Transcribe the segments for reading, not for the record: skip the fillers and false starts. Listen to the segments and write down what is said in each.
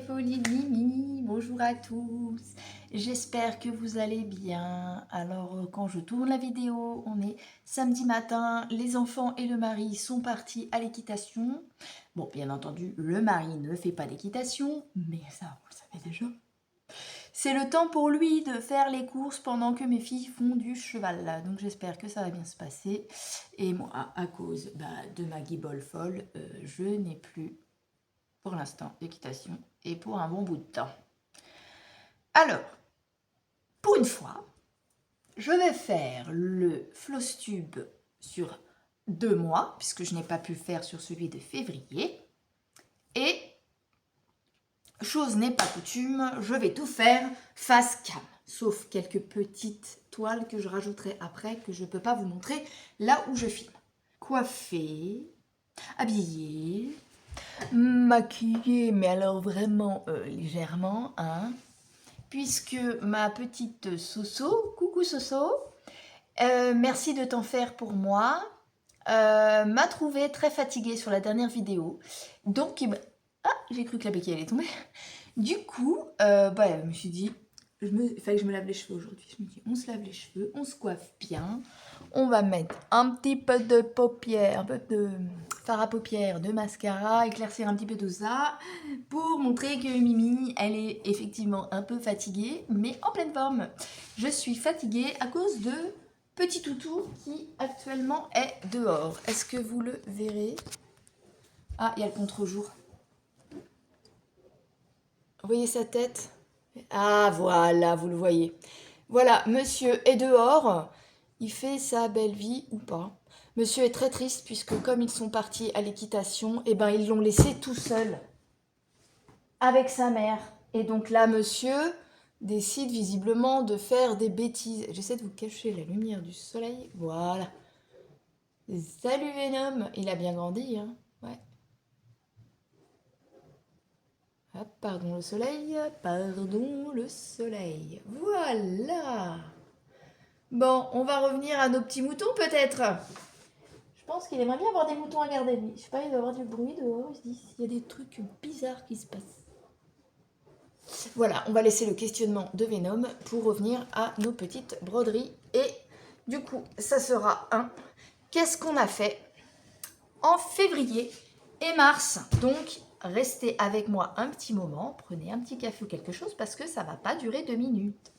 folies de Mimi, bonjour à tous, j'espère que vous allez bien. Alors quand je tourne la vidéo, on est samedi matin, les enfants et le mari sont partis à l'équitation. Bon, bien entendu, le mari ne fait pas d'équitation, mais ça, vous le savez déjà. C'est le temps pour lui de faire les courses pendant que mes filles font du cheval. Donc j'espère que ça va bien se passer. Et moi, à cause de ma guibole folle, je n'ai plus pour l'instant d'équitation et pour un bon bout de temps. Alors, pour une fois, je vais faire le floss tube sur 2 mois, puisque je n'ai pas pu le faire sur celui de février. Et, chose n'est pas coutume, je vais tout faire face cam, sauf quelques petites toiles que je rajouterai après, que je ne peux pas vous montrer là où je filme. Coiffée, habillée, maquillée, mais alors vraiment légèrement, hein, puisque ma petite Soso, coucou Soso, merci de t'en faire pour moi, m'a trouvé très fatiguée sur la dernière vidéo, donc j'ai cru que la béquille allait tomber. Du coup, je me suis dit, il fallait que je me lave les cheveux aujourd'hui. Je me dis, on se lave les cheveux, on se coiffe bien, on va mettre un petit peu de paupières, un peu de fard à paupières, de mascara, éclaircir un petit peu tout ça, pour montrer que Mimi, elle est effectivement un peu fatiguée, mais en pleine forme. Je suis fatiguée à cause de Petit Toutou qui actuellement est dehors. Est-ce que vous le verrez? Ah, il y a le contre-jour. Vous voyez sa tête? Ah, voilà, vous le voyez. Voilà, monsieur est dehors. Il fait sa belle vie ou pas. Monsieur est très triste puisque comme ils sont partis à l'équitation, eh ben, ils l'ont laissé tout seul avec sa mère. Et donc là, monsieur décide visiblement de faire des bêtises. J'essaie de vous cacher la lumière du soleil. Voilà. Salut Venom. Il a bien grandi, hein. Ouais. Hop, pardon le soleil, pardon le soleil. Voilà. Bon, on va revenir à nos petits moutons peut-être. Je pense qu'il aimerait bien avoir des moutons à garder lui. Je sais pas, il doit avoir du bruit dehors. Il se dit, il y a des trucs bizarres qui se passent. Voilà, on va laisser le questionnement de Venom pour revenir à nos petites broderies. Et du coup, ça sera un. Qu'est-ce qu'on a fait en février et mars? Donc, restez avec moi un petit moment, prenez un petit café ou quelque chose parce que ça va pas durer 2 minutes.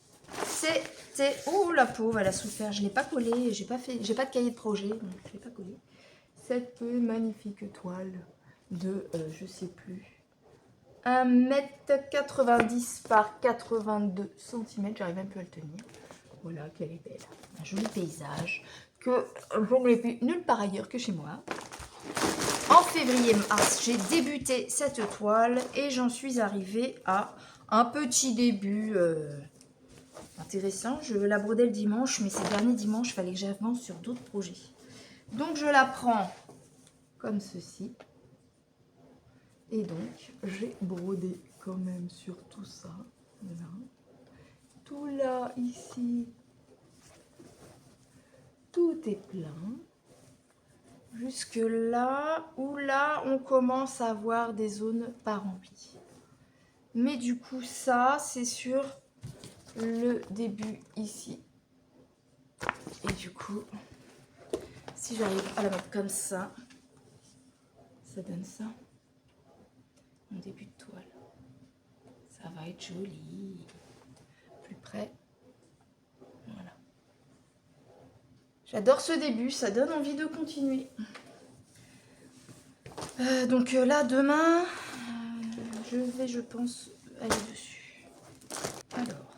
C'était... Oh, la pauvre, elle a souffert. Je ne l'ai pas collé, j'ai pas de cahier de projet, donc je ne l'ai pas collé. Cette magnifique toile de, je sais plus, 1,90 m par 82 cm, j'arrive même plus à le tenir. Voilà, qu'elle est belle. Un joli paysage que je ne l'ai vu nulle part ailleurs que chez moi. En février-mars, j'ai débuté cette toile et j'en suis arrivée à un petit début intéressant. Je la brodais le dimanche, mais ces derniers dimanches, il fallait que j'avance sur d'autres projets. Donc, je la prends comme ceci. Et donc, j'ai brodé quand même sur tout ça. Voilà. Tout là, ici, tout est plein. Jusque là, où là, on commence à avoir des zones pas remplies. Mais du coup, ça, c'est sur le début ici. Et du coup, si j'arrive à la mettre comme ça, ça donne ça. Mon début de toile. Ça va être joli. Plus près. Voilà. J'adore ce début, ça donne envie de continuer. Donc là, demain, je vais, je pense, aller dessus. Alors,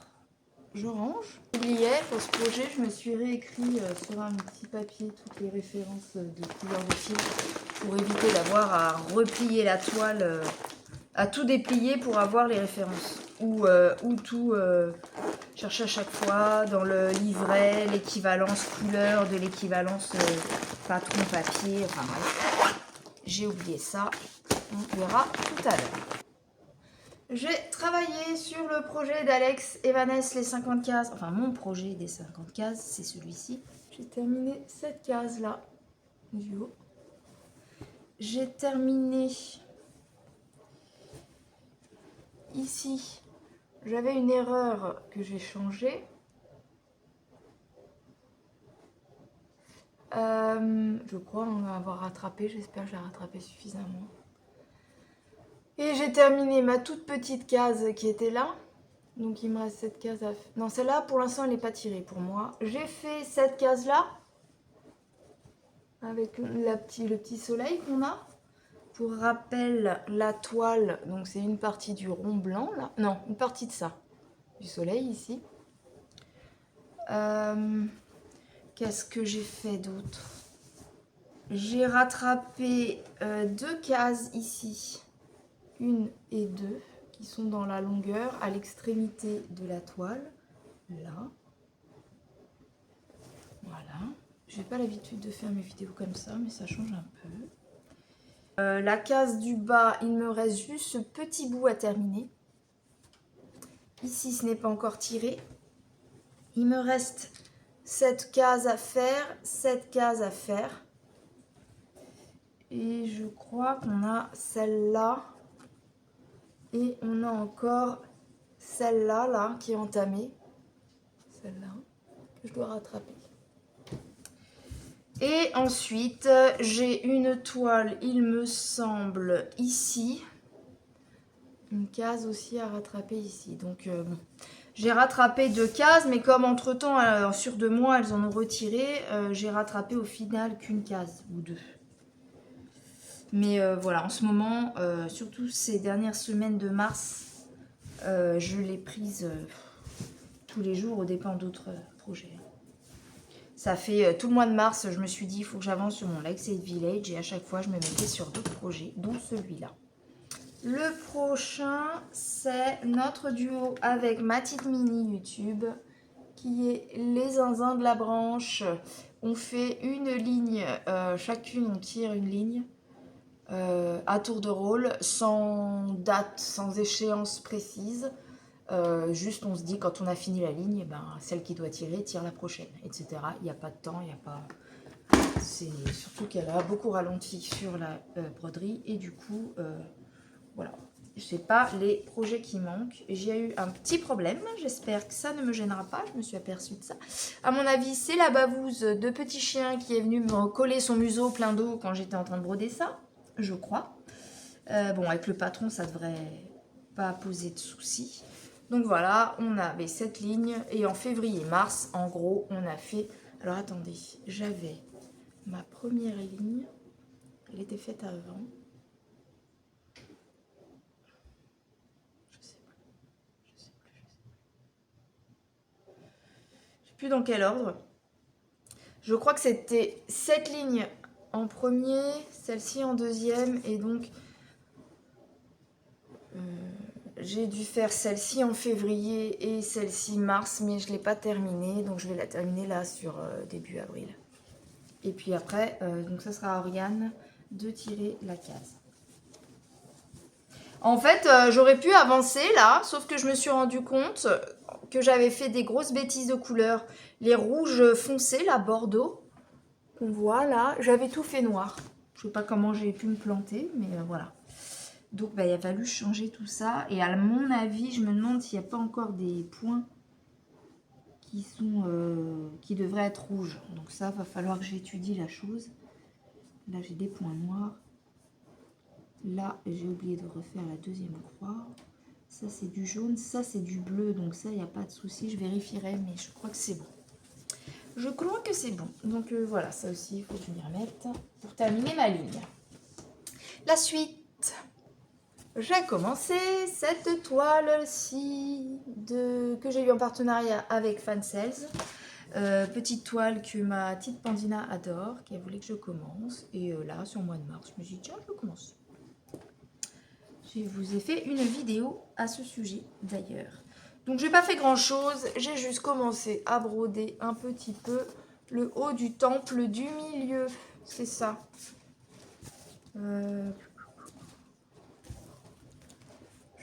je range. J'oubliais, pour ce projet, je me suis réécrit sur un petit papier toutes les références de couleurs de fil pour éviter d'avoir à replier la toile, à tout déplier pour avoir les références. Ou tout chercher à chaque fois dans le livret l'équivalence couleur de l'équivalence patron papier. Enfin bref, j'ai oublié ça. On verra tout à l'heure. J'ai travaillé sur le projet d'Alex et Vanessa, les 50 cases. Enfin, mon projet des 50 cases, c'est celui-ci. J'ai terminé cette case-là, du haut. J'ai terminé ici, j'avais une erreur que j'ai changée. Je crois en avoir rattrapé, j'espère que j'ai rattrapé suffisamment. Et j'ai terminé ma toute petite case qui était là. Donc il me reste cette case à faire. Non, celle-là pour l'instant elle n'est pas tirée pour moi. J'ai fait cette case-là avec le petit soleil qu'on a. Pour rappel, la toile, donc c'est une partie du rond blanc là. Non, une partie de ça, du soleil ici. Qu'est-ce que j'ai fait d'autre? J'ai rattrapé 2 cases ici, 1 et 2, qui sont dans la longueur à l'extrémité de la toile, là. Voilà. J'ai pas l'habitude de faire mes vidéos comme ça, mais ça change un peu. La case du bas, il me reste juste ce petit bout à terminer. Ici, ce n'est pas encore tiré. Il me reste cette case à faire, cette case à faire. Et je crois qu'on a celle-là. Et on a encore celle-là, là, qui est entamée. Celle-là, que je dois rattraper. Et ensuite, j'ai une toile, il me semble, ici. Une case aussi à rattraper ici. Donc, bon. J'ai rattrapé 2 cases, mais comme entre-temps, sur 2 mois, elles en ont retiré, j'ai rattrapé au final qu'une case ou 2. Mais voilà, en ce moment, surtout ces dernières semaines de mars, je l'ai prise tous les jours, au dépend d'autres projets. Ça fait tout le mois de mars, je me suis dit, il faut que j'avance sur mon Lakeside Village, et à chaque fois, je me mettais sur d'autres projets, dont celui-là. Le prochain, c'est notre duo avec ma petite mini YouTube, qui est les zinzins de la branche. On fait une ligne, chacune on tire une ligne à tour de rôle, sans date, sans échéance précise. Juste on se dit quand on a fini la ligne, ben, celle qui doit tirer tire la prochaine, etc. Il n'y a pas de temps, il n'y a pas... C'est surtout qu'elle a beaucoup ralenti sur la broderie et du coup, voilà. Je n'ai pas les projets qui manquent. J'ai eu un petit problème, j'espère que ça ne me gênera pas, je me suis aperçue de ça. À mon avis, c'est la bavouze de petit chien qui est venue me coller son museau plein d'eau quand j'étais en train de broder ça, je crois. Bon, avec le patron, ça devrait pas poser de soucis. Donc voilà, on avait cette ligne et en février-mars, en gros, on a fait... Alors attendez, j'avais ma première ligne, elle était faite avant. Je sais plus dans quel ordre. Je crois que c'était cette ligne en premier, celle-ci en deuxième et donc... j'ai dû faire celle-ci en février et celle-ci mars, mais je ne l'ai pas terminée. Donc je vais la terminer là sur début avril. Et puis après, donc ça sera à Oriane de tirer la case. En fait, j'aurais pu avancer là, sauf que je me suis rendu compte que j'avais fait des grosses bêtises de couleurs. Les rouges foncés, là, bordeaux, qu'on voit là, j'avais tout fait noir. Je ne sais pas comment j'ai pu me planter, mais voilà. Donc, bah, il a fallu changer tout ça. Et à mon avis, je me demande s'il n'y a pas encore des points qui devraient être rouges. Donc ça, va falloir que j'étudie la chose. Là, j'ai des points noirs. Là, j'ai oublié de refaire la deuxième croix. Ça, c'est du jaune. Ça, c'est du bleu. Donc ça, il n'y a pas de souci. Je vérifierai, mais je crois que c'est bon. Je crois que c'est bon. Donc voilà, ça aussi, il faut que je m'y remette pour terminer ma ligne. La suite. J'ai commencé cette toile-ci que j'ai eu en partenariat avec Fansales. Petite toile que ma petite Pandina adore, qui a voulu que je commence. Et là, sur le mois de mars, je me suis dit, tiens, je commence. Je vous ai fait une vidéo à ce sujet, d'ailleurs. Donc, j'ai pas fait grand-chose. J'ai juste commencé à broder un petit peu le haut du temple du milieu. C'est ça.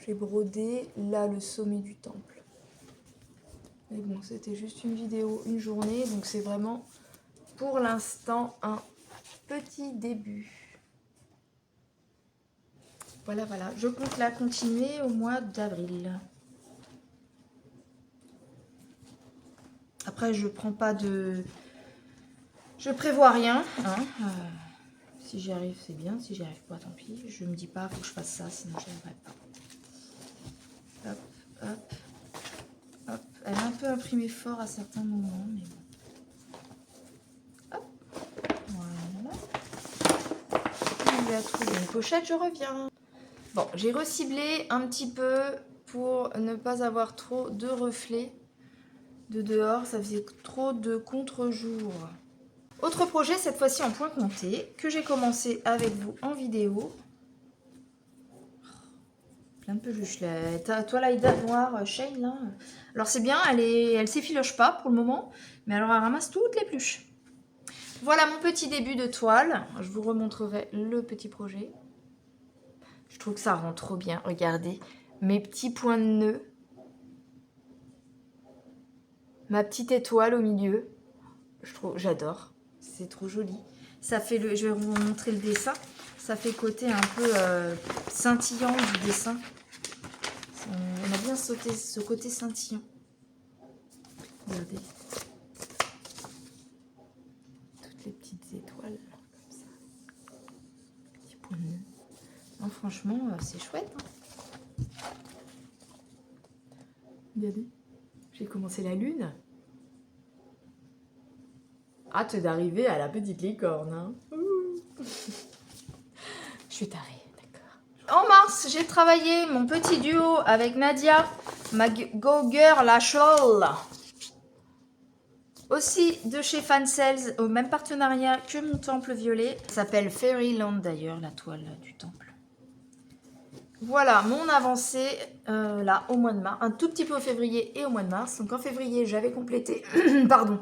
J'ai brodé là le sommet du temple. Mais bon, c'était juste une vidéo, une journée, donc c'est vraiment pour l'instant un petit début. Voilà, voilà. Je compte la continuer au mois d'avril. Après, je prends pas de... Je prévois rien. Hein. Si j'y arrive, c'est bien. Si j'y arrive pas, tant pis. Je me dis pas, faut que je fasse ça, sinon je n'y arriverai pas. Hop, hop, hop. Elle a un peu imprimé fort à certains moments, mais bon. Hop. Voilà. Je vais trouver une pochette, je reviens. Bon, j'ai reciblé un petit peu pour ne pas avoir trop de reflets de dehors. Ça faisait trop de contre-jour. Autre projet, cette fois-ci en point compté, que j'ai commencé avec vous en vidéo. Plein de peluches. La Twilight noire Shane, là. Alors c'est bien, elle s'effiloche pas pour le moment, mais alors elle ramasse toutes les peluches. Voilà mon petit début de toile. Je vous remontrerai le petit projet. Je trouve que ça rend trop bien. Regardez, mes petits points de nœud. Ma petite étoile au milieu. J'adore. C'est trop joli. Ça fait le. Je vais vous montrer le dessin. Ça fait côté un peu scintillant du dessin. On a bien sauté ce côté scintillant. Regardez. Toutes les petites étoiles comme ça. Petits points de nœud. Non, franchement, c'est chouette. Hein. Regardez. J'ai commencé la lune. Hâte d'arriver à la petite licorne. Hein. Je suis tarée, d'accord. En mars, j'ai travaillé mon petit duo avec Nadia, ma Go Girl la Scholl. Aussi de chez Fansales, au même partenariat que mon temple violet. Ça s'appelle Fairyland d'ailleurs, la toile du temple. Voilà mon avancée là au mois de mars, un tout petit peu au février et au mois de mars. Donc en février, j'avais complété, pardon,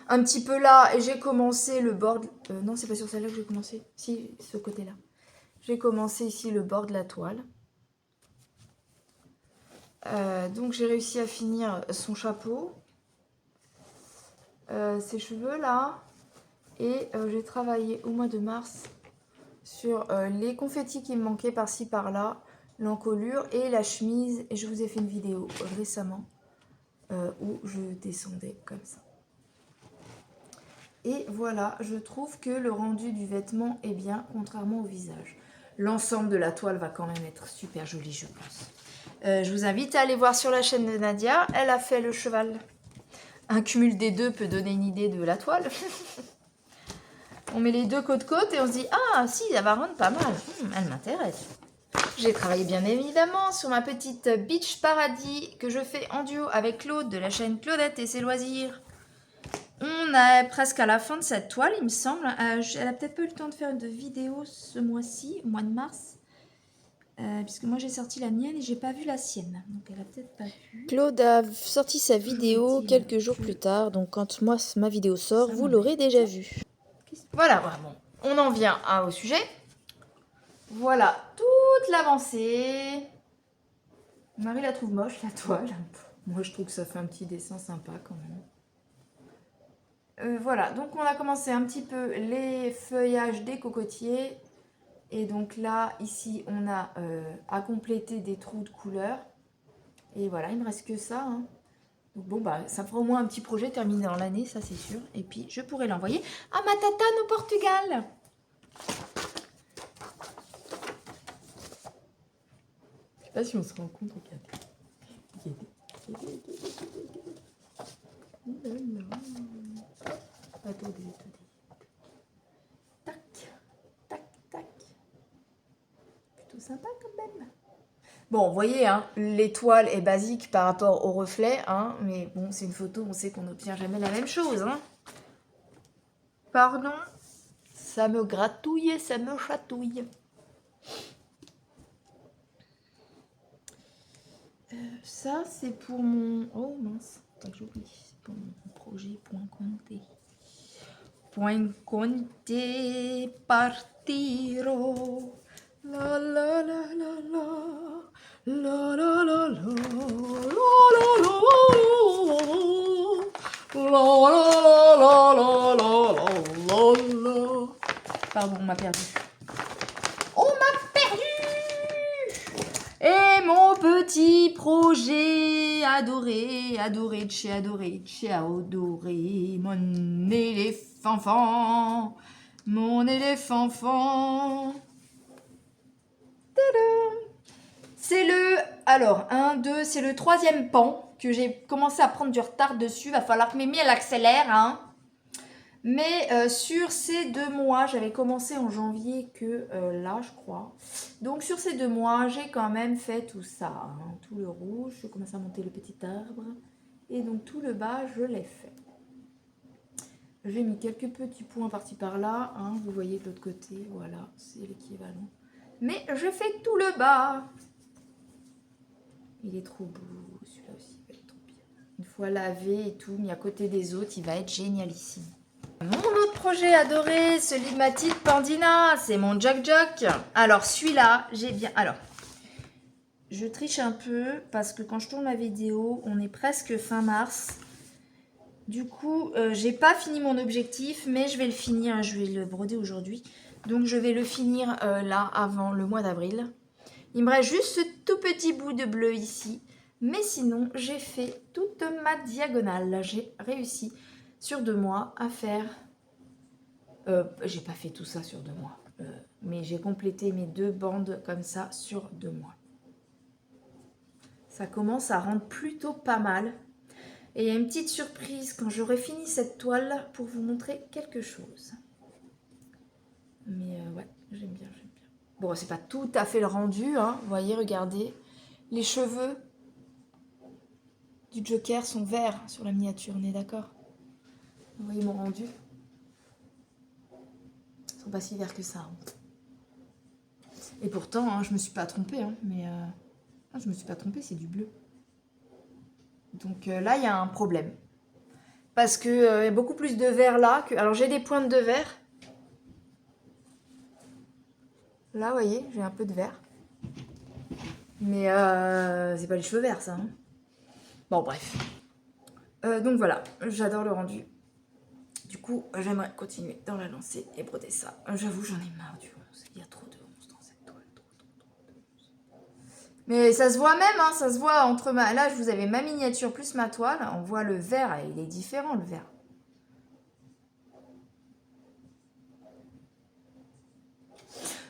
un petit peu là et j'ai commencé le bord. Non, c'est pas sur celle-là que j'ai commencé. Si, ce côté-là. J'ai commencé ici le bord de la toile. Donc j'ai réussi à finir son chapeau, ses cheveux là, et j'ai travaillé au mois de mars sur les confettis qui me manquaient par-ci par-là, l'encolure et la chemise. Et je vous ai fait une vidéo récemment où je descendais comme ça. Et voilà, je trouve que le rendu du vêtement est bien, contrairement au visage. L'ensemble de la toile va quand même être super joli, je pense. Je vous invite à aller voir sur la chaîne de Nadia. Elle a fait le cheval. Un cumul des deux peut donner une idée de la toile. On met les deux côte-côte et on se dit « Ah, si, ça va rendre pas mal. Elle m'intéresse. » J'ai travaillé bien évidemment sur ma petite Beach Paradis que je fais en duo avec Claude de la chaîne Claudette et ses loisirs. On est presque à la fin de cette toile, il me semble. Elle a peut-être pas eu le temps de faire de vidéo ce mois-ci, au mois de mars. Puisque moi j'ai sorti la mienne et j'ai pas vu la sienne. Donc elle a peut-être pas vu. Claude a sorti sa vidéo quelques jours plus tard. Donc quand moi ma vidéo sort, vous l'aurez déjà vue. Voilà, bon. On en vient au sujet. Voilà toute l'avancée. Marie la trouve moche, la toile. Moi je trouve que ça fait un petit dessin sympa quand même. Voilà, donc on a commencé un petit peu les feuillages des cocotiers. Et donc là, ici, on a à compléter des trous de couleur. Et voilà, il me reste que ça. Hein. Donc bon, bah, ça fera au moins un petit projet terminé dans l'année, ça c'est sûr. Et puis, je pourrai l'envoyer à ma tatane au Portugal. Je sais pas si on se rend compte, regardez. Attendez. Tac, tac, tac. Plutôt sympa quand même. Bon, vous voyez, hein, l'étoile est basique par rapport au reflet, hein, mais bon, c'est une photo, on sait qu'on n'obtient jamais la même chose. Hein. Pardon, ça me gratouille et ça me chatouille. Ça, c'est pour mon... Oh mince, pas que j'oublie. C'est pour mon projet point compté. Point compté partiro. La la la la la. La la la la. La. Pardon, on m'a perdu. On m'a perdu. adoré, adoré, adoré, adoré, mon éléphant, mon éléphant. C'est le, alors, 1, 2, c'est le 3e pan que j'ai commencé à prendre du retard dessus. Va falloir que Mimi, elle accélère, hein. Mais sur ces 2 mois, j'avais commencé en janvier que là, je crois. Donc sur ces 2 mois, j'ai quand même fait tout ça. Hein. Tout le rouge, je commence à monter le petit arbre. Et donc tout le bas, je l'ai fait. J'ai mis quelques petits points par-ci par-là. Hein. Vous voyez de l'autre côté, voilà, c'est l'équivalent. Mais je fais tout le bas. Il est trop beau, celui-là aussi, il va être trop bien. Une fois lavé et tout, mis à côté des autres, il va être génialissime. Mon autre projet adoré, celui de ma petite Pandina, c'est mon Joc. Alors celui-là, j'ai bien... Alors, je triche un peu parce que quand je tourne la vidéo, on est presque fin mars. Du coup, j'ai pas fini mon objectif, mais je vais le finir, je vais le broder aujourd'hui. Donc je vais le finir là, avant le mois d'avril. Il me reste juste ce tout petit bout de bleu ici. Mais sinon, j'ai fait toute ma diagonale. J'ai réussi sur 2 mois à faire... j'ai pas fait tout ça sur 2 mois. Mais j'ai complété mes 2 bandes comme ça sur 2 mois. Ça commence à rendre plutôt pas mal. Et il y a une petite surprise quand j'aurai fini cette toile pour vous montrer quelque chose. Mais ouais, j'aime bien, j'aime bien. Bon, c'est pas tout à fait le rendu, hein. Vous voyez, regardez. Les cheveux du Joker sont verts sur la miniature, on est d'accord? Vous voyez mon rendu? Ils sont pas si verts que ça. Hein. Et pourtant, hein, je me suis pas trompée, hein, mais je me suis pas trompée, c'est du bleu. Donc là, il y a un problème. Parce qu'il y a beaucoup plus de vert là que... Alors, j'ai des pointes de vert. Là, vous voyez, j'ai un peu de vert. Mais c'est pas les cheveux verts, ça. Hein. Bon, bref. Donc voilà, j'adore le rendu. Du coup, j'aimerais continuer dans la lancée et broder ça. J'avoue, j'en ai marre du 11. Il y a trop de 11 dans cette toile. Trop de 11. Mais ça se voit même, hein, ça se voit entre ma... Là, vous avez ma miniature plus ma toile. On voit le vert, il est différent, le vert.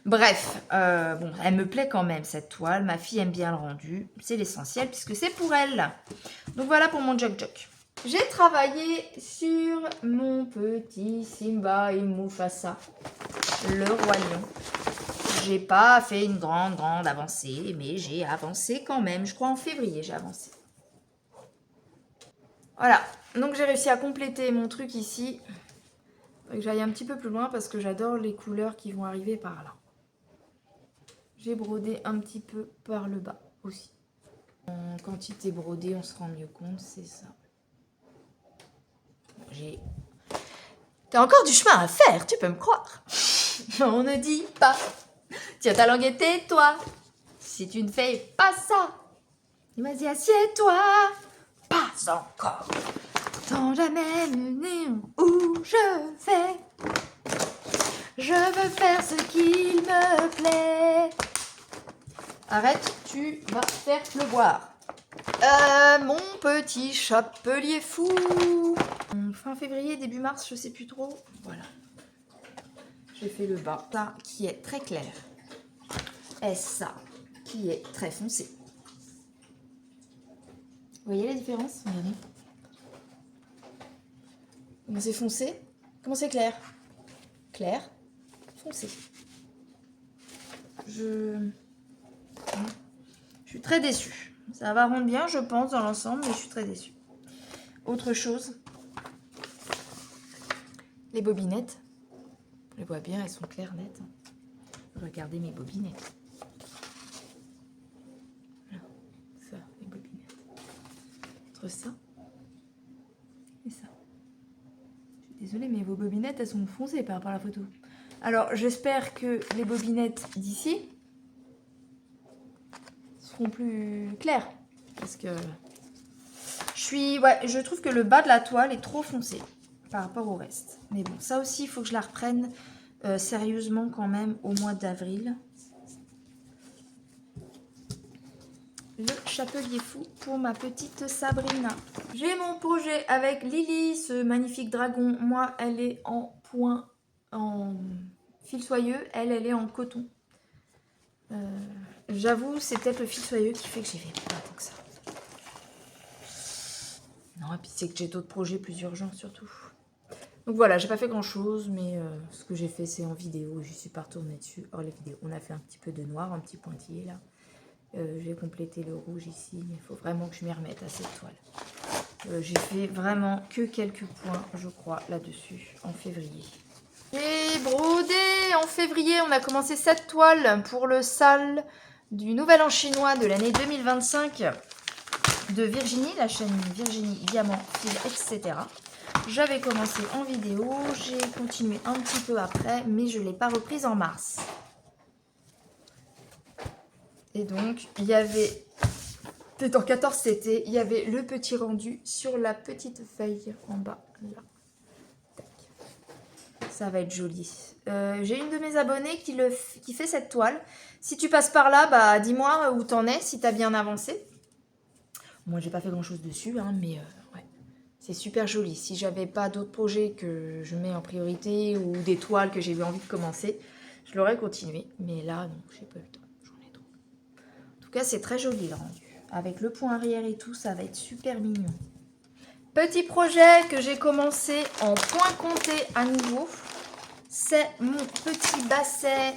Bref, bon, elle me plaît quand même cette toile. Ma fille aime bien le rendu. C'est l'essentiel puisque c'est pour elle. Donc voilà pour mon Joc. J'ai travaillé sur mon petit Simba et Mufasa, le roi lion. J'ai pas fait une grande avancée, mais j'ai avancé quand même. Je crois en février, j'ai avancé. Voilà, donc j'ai réussi à compléter mon truc ici. Il faut que j'aille un petit peu plus loin parce que j'adore les couleurs qui vont arriver par là. J'ai brodé un petit peu par le bas aussi. En quantité brodée, on se rend mieux compte, c'est ça. T'as encore du chemin à faire, tu peux me croire. On ne dit pas. Tiens ta langue et tais-toi. Si tu ne fais pas ça, vas-y, assieds-toi. Pas encore. Tant jamais mené où je vais. Je veux faire ce qu'il me plaît. Arrête, tu vas faire pleuvoir. Mon petit chapelier fou. Fin février, début mars, je sais plus trop. Voilà. J'ai fait le bas, ça qui est très clair. Et ça qui est très foncé. Vous voyez la différence? Regardez. Comment c'est foncé? Comment c'est clair? Clair, foncé. Je suis très déçue. Ça va rendre bien, je pense, dans l'ensemble, mais je suis très déçue. Autre chose, les bobinettes. Je les vois bien, elles sont claires, nettes. Regardez mes bobinettes. Voilà, ça, les bobinettes. Entre ça et ça. Je suis désolée, mais vos bobinettes, elles sont foncées par rapport à la photo. Alors, j'espère que les bobinettes d'ici seront plus claires. Parce que je trouve que le bas de la toile est trop foncé par rapport au reste. Mais bon, ça aussi, il faut que je la reprenne sérieusement quand même au mois d'avril. Le Chapelier Fou pour ma petite Sabrina. J'ai mon projet avec Lily, ce magnifique dragon. Moi, elle est en point, en fil soyeux. Elle est en coton. J'avoue, c'est peut-être le fil soyeux qui fait que j'y vais pas tant que ça. Non, et puis c'est que j'ai d'autres projets plus urgents surtout. Donc voilà, j'ai pas fait grand chose, mais ce que j'ai fait c'est en vidéo, je suis pas retournée dessus. Or les vidéos, on a fait un petit peu de noir, un petit pointillé là. J'ai complété le rouge ici, mais il faut vraiment que je m'y remette à cette toile. J'ai fait vraiment que quelques points, je crois, là-dessus, en février. J'ai brodé en février, on a commencé cette toile pour le sale du Nouvel An chinois de l'année 2025 de Virginie, la chaîne Virginie Diamant, Fil, etc. J'avais commencé en vidéo, j'ai continué un petit peu après, mais je ne l'ai pas reprise en mars. Et donc, il y avait, peut-être en 14 c'était, il y avait le petit rendu sur la petite feuille en bas, là. Tac. Ça va être joli. J'ai une de mes abonnées qui fait cette toile. Si tu passes par là, bah, dis-moi où t'en es, si t'as bien avancé. Moi, j'ai pas fait grand-chose dessus, hein, mais ouais. C'est super joli. Si j'avais pas d'autres projets que je mets en priorité ou des toiles que j'ai eu envie de commencer, je l'aurais continué. Mais là, non, j'ai pas eu le temps. J'en ai trop. En tout cas, c'est très joli le rendu. Avec le point arrière et tout, ça va être super mignon. Petit projet que j'ai commencé en point compté à nouveau. C'est mon petit basset.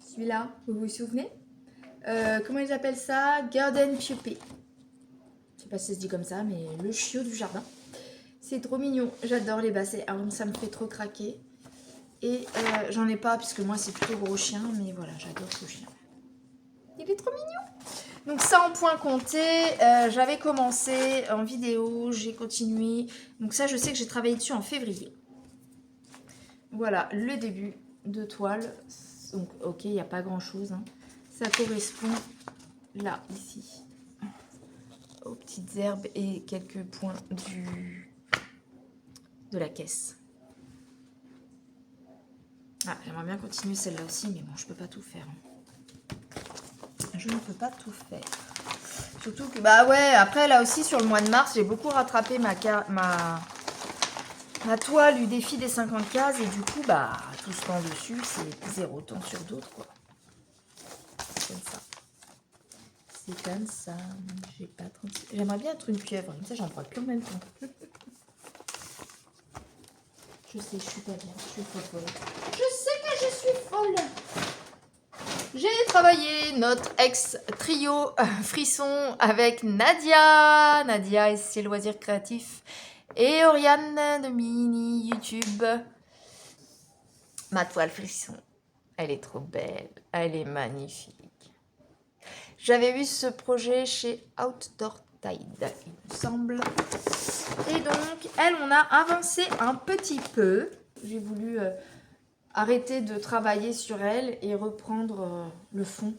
Celui-là, vous vous souvenez? Comment ils appellent ça? Garden Puppy. Je sais pas si ça se dit comme ça, mais le chiot du jardin. C'est trop mignon. J'adore les bassets. Alors, ça me fait trop craquer. Et j'en ai pas, puisque moi, c'est plutôt gros chien. Mais voilà, j'adore ce chien. Il est trop mignon. Donc ça, en point compté, j'avais commencé en vidéo. J'ai continué. Donc ça, je sais que j'ai travaillé dessus en février. Voilà, le début de toile. Donc, ok, il n'y a pas grand-chose. Hein. Ça correspond là, ici, aux petites herbes et quelques points de la caisse. Ah, j'aimerais bien continuer celle-là aussi, mais bon, je peux pas tout faire. Je ne peux pas tout faire. Surtout que, bah ouais, après, là aussi, sur le mois de mars, j'ai beaucoup rattrapé ma toile du défi des 50 cases. Et du coup, bah, tout ce temps dessus, c'est 0 temps sur d'autres, quoi. C'est comme ça. C'est comme ça. J'ai pas 36. J'aimerais bien être une pieuvre. Comme ça, j'en prends plus en même temps. Je sais, je suis pas bien. Je suis folle. Je sais que je suis folle. J'ai travaillé notre ex-trio Frisson avec Nadia. Nadia et ses loisirs créatifs. Et Oriane de Mini YouTube. Ma toile Frisson. Elle est trop belle. Elle est magnifique. J'avais vu ce projet chez Outdoor Tide, il me semble. Et donc, elle, on a avancé un petit peu. J'ai voulu arrêter de travailler sur elle et reprendre le fond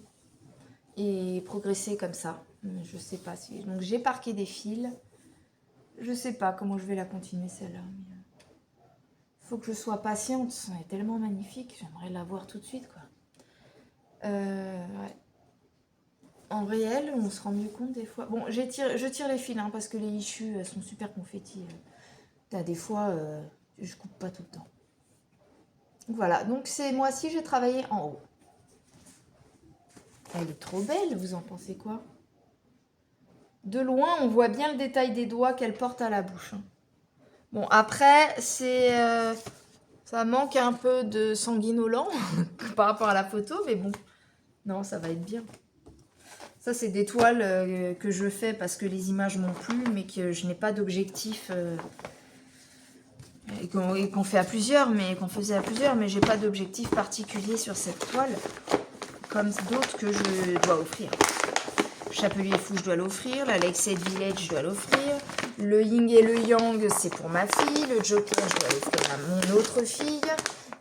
et progresser comme ça. Je sais pas si... Donc, j'ai parqué des fils. Je sais pas comment je vais la continuer, celle-là. Il faut que je sois patiente. Elle est tellement magnifique. J'aimerais la voir tout de suite, quoi. Ouais. En réel, on se rend mieux compte des fois. Bon, je tire les fils, hein, parce que les issues sont super confettis. T'as des fois, je coupe pas tout le temps. Voilà, donc c'est moi-ci, j'ai travaillé en haut. Elle est trop belle, vous en pensez quoi? De loin, on voit bien le détail des doigts qu'elle porte à la bouche. Hein. Bon, après, ça manque un peu de sanguinolent par rapport à la photo, mais bon, non, ça va être bien. Ça, c'est des toiles que je fais parce que les images m'ont plu, mais que je n'ai pas d'objectif. Et qu'on fait à plusieurs, qu'on faisait à plusieurs, mais j'ai pas d'objectif particulier sur cette toile, comme d'autres que je dois offrir. Chapelier Fou, je dois l'offrir. La Lakeside Village, je dois l'offrir. Le Yin et le Yang, c'est pour ma fille. Le Joker, je dois l'offrir à mon autre fille.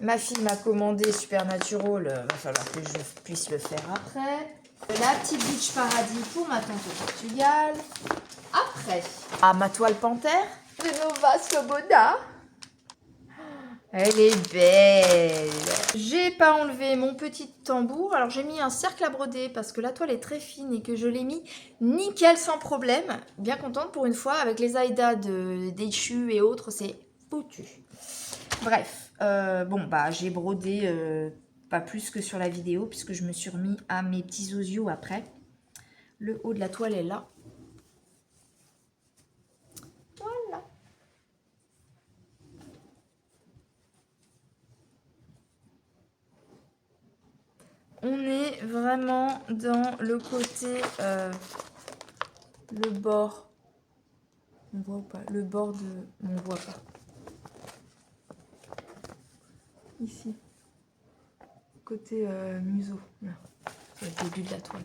Ma fille m'a commandé Supernatural, va falloir que je puisse le faire après. La petite Beach Paradis pour ma tante au Portugal. Après, ma toile panthère de Nova Sloboda. Elle est belle. J'ai pas enlevé mon petit tambour. Alors j'ai mis un cercle à broder parce que la toile est très fine et que je l'ai mis nickel sans problème. Bien contente pour une fois. Avec les Aïda d'Echu et autres, c'est foutu. Bref, bon bah j'ai brodé pas plus que sur la vidéo puisque je me suis remis à mes petits osios après. Le haut de la toile est là. Voilà. On est vraiment dans le côté, le bord. On voit ou pas? Le bord de... On voit pas. Ici. Côté museau. Là. C'est le début de la toile.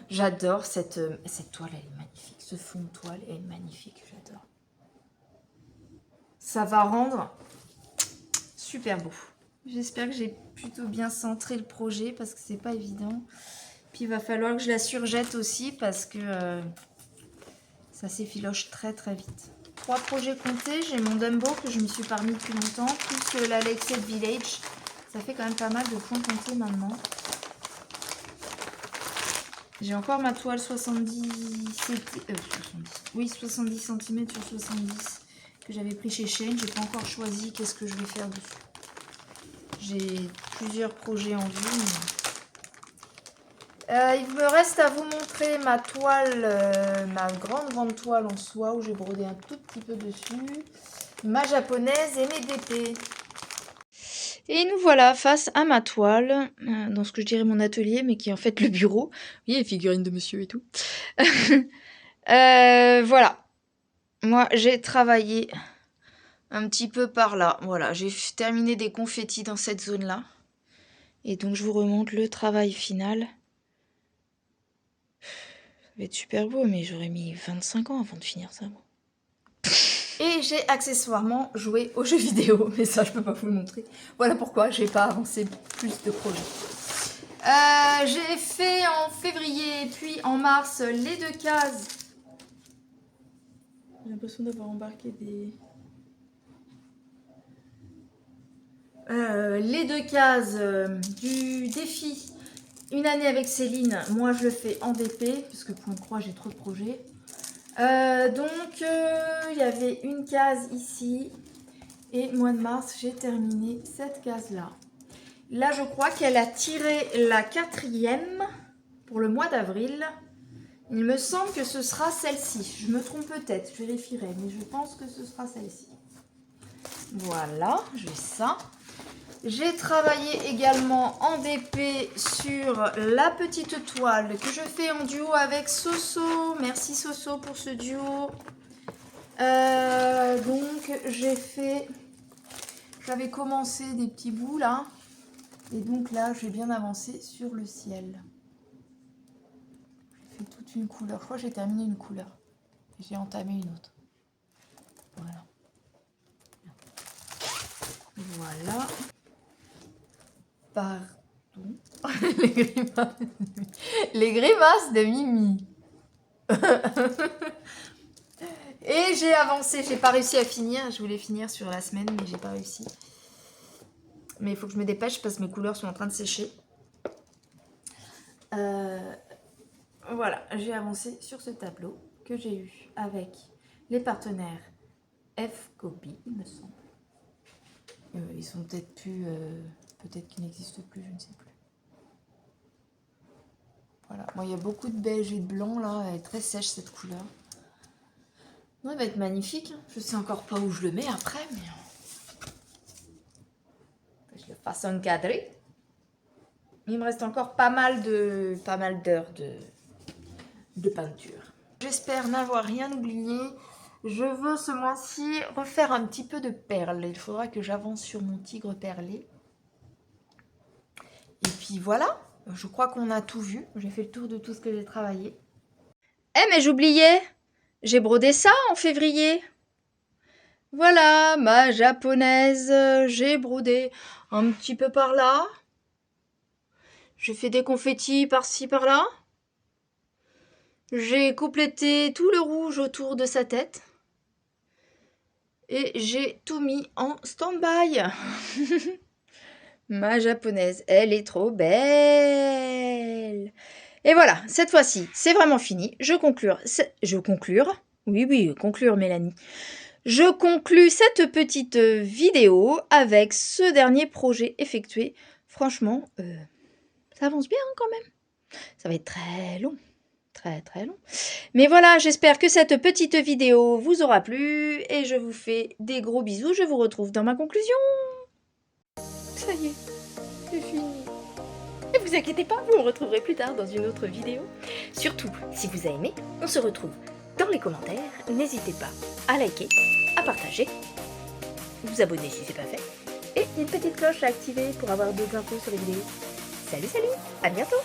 J'adore cette toile, elle est magnifique. Ce fond de toile est magnifique, j'adore. Ça va rendre super beau. J'espère que j'ai plutôt bien centré le projet parce que c'est pas évident. Puis il va falloir que je la surjette aussi parce que ça s'effiloche très très vite. 3 projets comptés, j'ai mon Dumbo que je me suis pas remis depuis longtemps, plus l'Alexed Village. Ça fait quand même pas mal de points comptés maintenant. J'ai encore ma toile 70 cm sur 70 que j'avais pris chez Shein. J'ai pas encore choisi qu'est-ce que je vais faire dessus. J'ai plusieurs projets en vue. Il me reste à vous montrer ma toile, ma grande toile en soie où j'ai brodé un tout petit peu dessus. Ma japonaise et mes DP. Et nous voilà face à ma toile, dans ce que je dirais mon atelier, mais qui est en fait le bureau. Oui, les figurines de monsieur et tout. Voilà. Moi, j'ai travaillé un petit peu par là. Voilà, j'ai terminé des confettis dans cette zone-là. Et donc, je vous remonte le travail final. Ça va être super beau, mais j'aurais mis 25 ans avant de finir ça. Et j'ai accessoirement joué aux jeux vidéo, mais ça, je peux pas vous le montrer. Voilà pourquoi j'ai pas avancé plus de projets. J'ai fait en février, puis en mars, les 2 cases. J'ai l'impression d'avoir embarqué des... les 2 cases du défi Une année avec Céline. Moi, je le fais en DP, parce que point de croix, j'ai trop de projets. Donc, il y avait une case ici. Et mois de mars, j'ai terminé cette case-là. Là, je crois qu'elle a tiré la 4e pour le mois d'avril. Il me semble que ce sera celle-ci. Je me trompe peut-être, je vérifierai, mais je pense que ce sera celle-ci. Voilà, j'ai ça. J'ai travaillé également en DP sur la petite toile que je fais en duo avec Soso. Merci Soso pour ce duo. Donc, j'ai fait... J'avais commencé des petits bouts là. Et donc là, j'ai bien avancé sur le ciel. J'ai fait toute une couleur. Je crois que j'ai terminé une couleur. Et j'ai entamé une autre. Voilà. Voilà. Pardon. Les grimaces de Mimi. Et j'ai avancé. J'ai pas réussi à finir. Je voulais finir sur la semaine, mais j'ai pas réussi. Mais il faut que je me dépêche parce que mes couleurs sont en train de sécher. Voilà, j'ai avancé sur ce tableau que j'ai eu avec les partenaires F-Copy, il me semble. Ils sont peut-être plus... peut-être qu'ils n'existent plus, je ne sais plus. Voilà, moi il y a beaucoup de beige et de blanc là, elle est très sèche cette couleur. Non, elle va être magnifique, je sais encore pas où je le mets après, mais... Je le fasse encadrer. Il me reste encore pas mal d'heures de peinture. J'espère n'avoir rien oublié. Je veux ce mois-ci refaire un petit peu de perles. Il faudra que j'avance sur mon tigre perlé. Et puis voilà, je crois qu'on a tout vu. J'ai fait le tour de tout ce que j'ai travaillé. Eh mais j'oubliais, j'ai brodé ça en février. Voilà, ma japonaise, j'ai brodé un petit peu par là. J'ai fait des confettis par-ci par-là. J'ai complété tout le rouge autour de sa tête. Et j'ai tout mis en stand-by. Ma japonaise, elle est trop belle. Et voilà, cette fois-ci, c'est vraiment fini. Je conclure. Oui, oui, conclure, Mélanie. Je conclus cette petite vidéo avec ce dernier projet effectué. Franchement, ça avance bien quand même. Ça va être très long. Très très long. Mais voilà, j'espère que cette petite vidéo vous aura plu. Et je vous fais des gros bisous. Je vous retrouve dans ma conclusion. Ça y est, c'est fini. Ne vous inquiétez pas, vous me retrouverez plus tard dans une autre vidéo. Surtout, si vous avez aimé, on se retrouve dans les commentaires. N'hésitez pas à liker, à partager, vous abonner si c'est pas fait. Et une petite cloche à activer pour avoir d'autres infos sur les vidéos. Salut, salut, à bientôt!